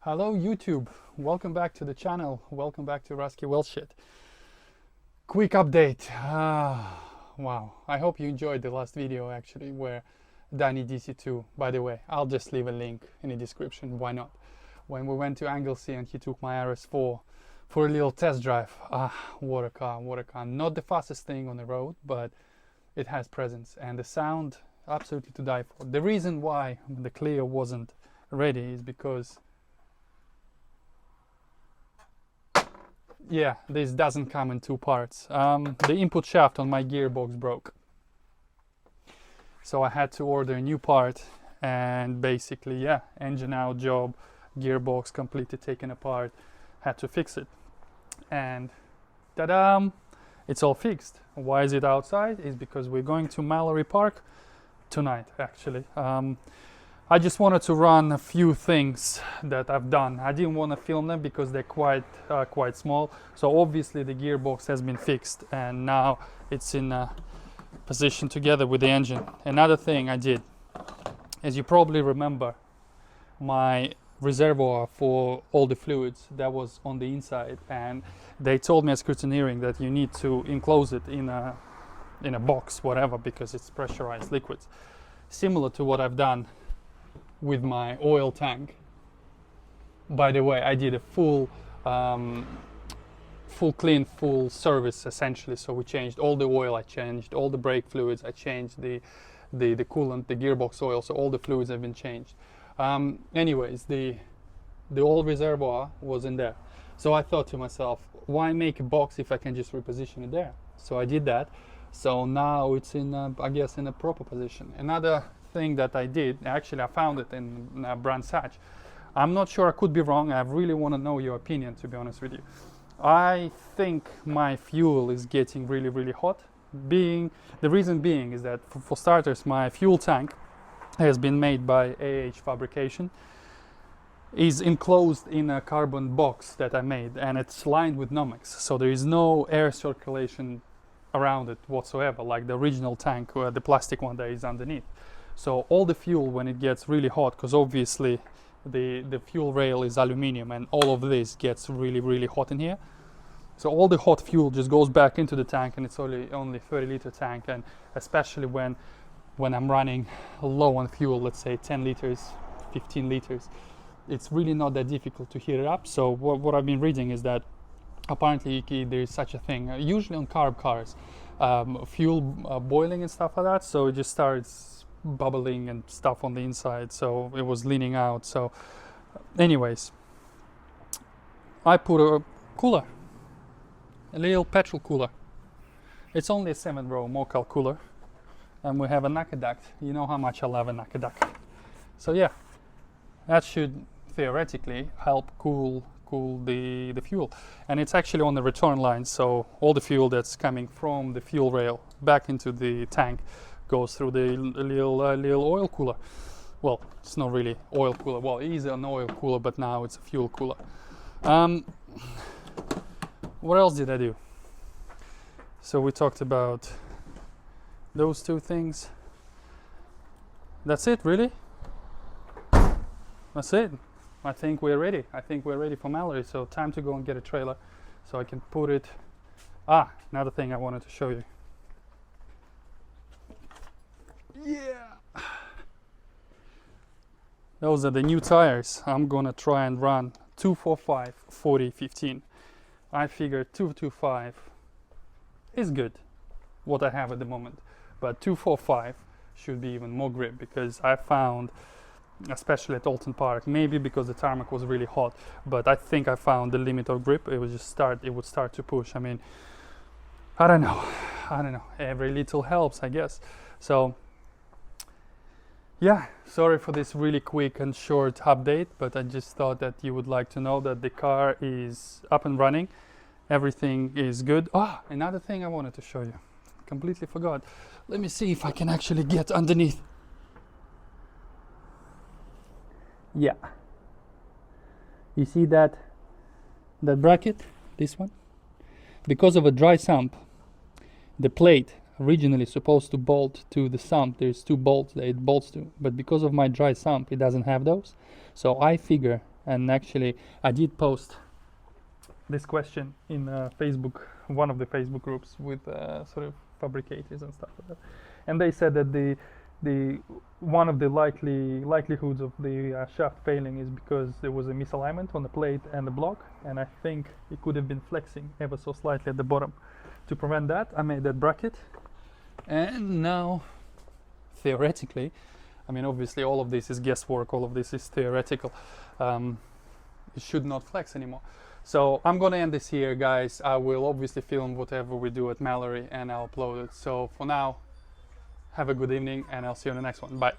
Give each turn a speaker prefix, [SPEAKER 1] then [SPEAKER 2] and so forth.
[SPEAKER 1] Hello YouTube, welcome back to the channel, welcome back to Rusky Wellshit. Quick update. Wow, I hope you enjoyed the last video actually where Danny DC2, by the way, I'll just leave a link in the description, why not? When we went to Anglesey and he took my RS4 for a little test drive. What a car, not the fastest thing on the road, but it has presence and the sound absolutely to die for. The reason why the Clio wasn't ready is because yeah, this doesn't come in two parts. The input shaft on my gearbox broke, so I had to order a new part, and basically, yeah, engine out job, gearbox completely taken apart, had to fix it, and ta-da! It's all fixed. Why is it outside? Is because we're going to Mallory Park tonight, actually. I just wanted to run a few things that I've done. I didn't want to film them because they're quite small. So obviously the gearbox has been fixed and now it's in position together with the engine. Another thing I did, as you probably remember, my reservoir for all the fluids that was on the inside, and they told me as scrutineering that you need to enclose it in a box, whatever, because it's pressurized liquids. Similar to what I've done with my oil tank. By the way, I did a full clean, full service essentially. So we changed all the oil, I changed all the brake fluids, I changed the coolant, the gearbox oil, so all the fluids have been changed. Anyways, the oil reservoir was in there. So I thought to myself, why make a box if I can just reposition it there? So I did that. So now it's in, I guess, in a proper position. Another thing that I did, actually I found it in Brands Hatch. I'm not sure, I could be wrong. I really want to know your opinion, to be honest with you. I think my fuel is getting really hot. The reason being is that for starters, my fuel tank has been made by AH Fabrication, is enclosed in a carbon box that I made, and it's lined with Nomex, so there is no air circulation around it whatsoever, like the original tank, the plastic one that is underneath. So all the fuel, when it gets really hot, because obviously the fuel rail is aluminium and all of this gets really hot in here, so all the hot fuel just goes back into the tank, and it's only 30-liter tank, and especially when I'm running low on fuel, let's say 10 liters, 15 liters, it's really not that difficult to heat it up. So what I've been reading is that apparently there is such a thing, usually on carb cars, fuel boiling and stuff like that, so it just starts bubbling and stuff on the inside, so it was leaning out. So anyways, I put a cooler, a little petrol cooler. It's only a 7-row Mocal cooler, and we have a Naka duct. You know how much I love a Naka duct. So yeah, that should theoretically help cool the fuel, and it's actually on the return line, so all the fuel that's coming from the fuel rail back into the tank goes through the little oil cooler. Well, it's not really oil cooler. Well, it is an oil cooler, but now it's a fuel cooler. What else did I do? So we talked about those two things. That's it, really? That's it. I think we're ready. I think we're ready for Mallory. So time to go and get a trailer so I can put it. Another thing I wanted to show you. Yeah. Those are the new tires. I'm gonna try and run 245 40 15. I figure 225 is good, what I have at the moment, but 245 should be even more grip, because I found, especially at Alton Park, maybe because the tarmac was really hot, but I think I found the limit of grip. It would start to push. I mean, I don't know, every little helps, I guess. So yeah, sorry for this really quick and short update, but I just thought that you would like to know that the car is up and running, everything is good. Another thing I wanted to show you, completely forgot. Let me see if I can actually get underneath. Yeah, you see that bracket, this one? Because of a dry sump, the plate originally supposed to bolt to the sump. There's two bolts that it bolts to, but because of my dry sump, it doesn't have those. So I figure And actually, I did post this question in Facebook, one of the Facebook groups with sort of fabricators and stuff like that, and they said that the one of the likelihoods of the shaft failing is because there was a misalignment on the plate and the block, and I think it could have been flexing ever so slightly at the bottom. To prevent that, I made that bracket, and now theoretically, I mean obviously all of this is guesswork, all of this is theoretical, it should not flex anymore. So I'm gonna end this here, guys. I will obviously film whatever we do at Mallory and I'll upload it. So for now, have a good evening and I'll see you on the next one. Bye.